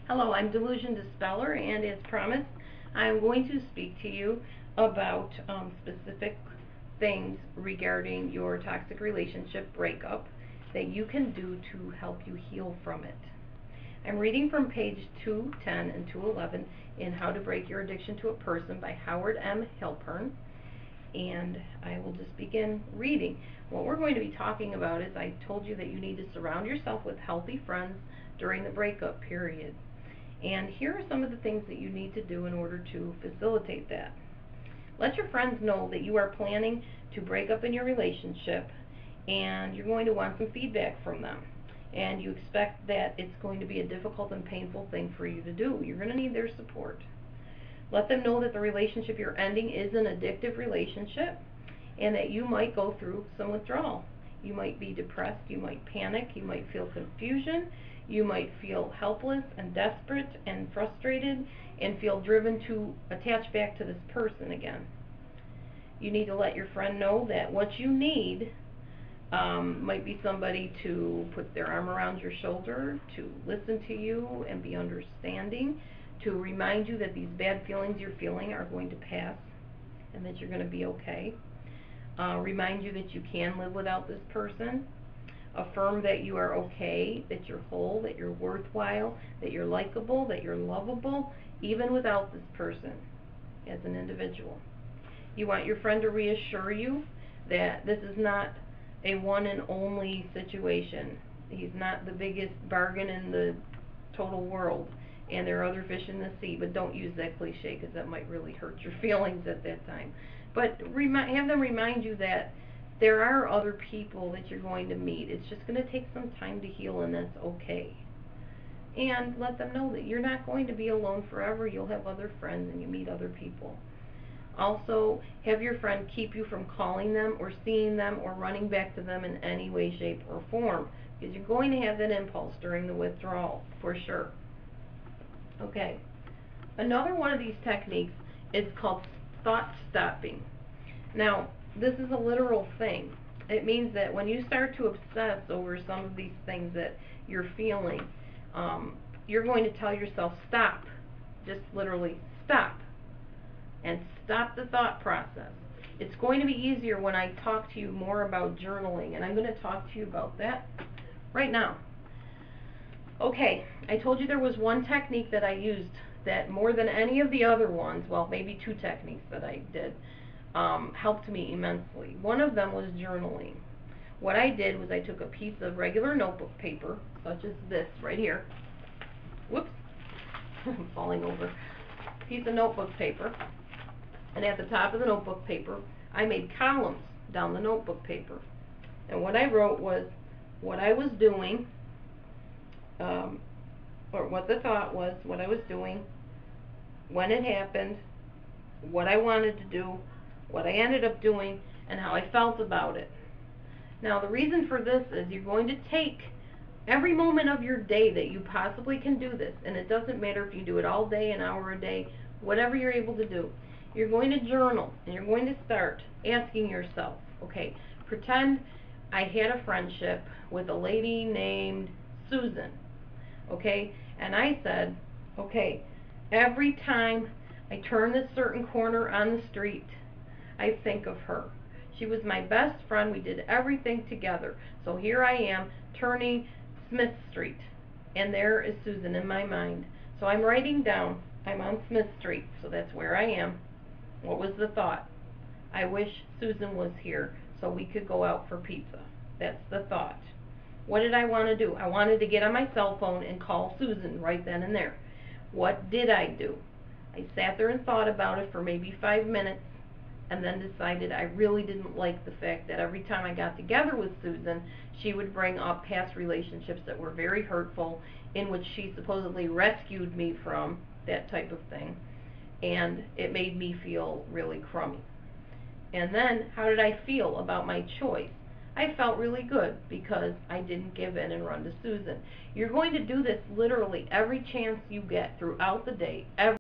Hello, I'm DelusionDispeller, and as promised, I'm going to speak to you about specific things regarding your toxic relationship breakup that you can do to help you heal from it. I'm reading from page 210 and 211 in How to Break Your Addiction to a Person by Howard M. Halpern, and I will just begin reading. What we're going to be talking about is, I told you that you need to surround yourself with healthy friends during the breakup period. And here are some of the things that you need to do in order to facilitate that. Let your friends know that you are planning to break up in your relationship, and you're going to want some feedback from them. And you expect that it's going to be a difficult and painful thing for you to do. You're going to need their support. Let them know that the relationship you're ending is an addictive relationship, and that you might go through some withdrawal. You might be depressed, you might panic, you might feel confusion, you might feel helpless and desperate and frustrated and feel driven to attach back to this person again. You need to let your friend know that what you need might be somebody to put their arm around your shoulder, to listen to you and be understanding, to remind you that these bad feelings you're feeling are going to pass and that you're going to be okay. Remind you that you can live without this person. Affirm that you are okay, that you're whole, that you're worthwhile, that you're likable, that you're lovable, even without this person as an individual. You want your friend to reassure you that this is not a one and only situation. He's not the biggest bargain in the total world, and there are other fish in the sea, but don't use that cliche because that might really hurt your feelings at that time. But have them remind you that there are other people that you're going to meet. It's just going to take some time to heal, and that's okay. And let them know that you're not going to be alone forever. You'll have other friends and you meet other people. Also, have your friend keep you from calling them or seeing them or running back to them in any way, shape, or form, because you're going to have that impulse during the withdrawal, for sure. Okay. Another one of these techniques is called thought stopping. Now, this is a literal thing. It means that when you start to obsess over some of these things that you're feeling, you're going to tell yourself, stop. Just literally stop. And stop the thought process. It's going to be easier when I talk to you more about journaling, and I'm going to talk to you about that right now. Okay, I told you there was one technique that I used that more than any of the other ones, well, maybe two techniques that I did, helped me immensely. One of them was journaling. What I did was I took a piece of regular notebook paper, such as this right here. Whoops, I'm falling over. Piece of notebook paper. And at the top of the notebook paper, I made columns down the notebook paper. And what I wrote was what I was doing, or what the thought was, what I was doing, when it happened, what I wanted to do, what I ended up doing, and how I felt about it. Now, the reason for this is you're going to take every moment of your day that you possibly can do this, and it doesn't matter if you do it all day, an hour a day, whatever you're able to do. You're going to journal, and you're going to start asking yourself, okay, pretend I had a friendship with a lady named Susan, okay, and I said, okay, every time I turn this certain corner on the street, I think of her. She was my best friend. We did everything together. So here I am turning Smith Street, and there is Susan in my mind. So I'm writing down, I'm on Smith Street, so that's where I am. What was the thought? I wish Susan was here so we could go out for pizza. That's the thought. What did I want to do? I wanted to get on my cell phone and call Susan right then and there. What did I do? I sat there and thought about it for maybe 5 minutes, and then decided I really didn't like the fact that every time I got together with Susan, she would bring up past relationships that were very hurtful, in which she supposedly rescued me from, that type of thing, and it made me feel really crummy. And then, how did I feel about my choice? I felt really good because I didn't give in and run to Susan. You're going to do this literally every chance you get throughout the day,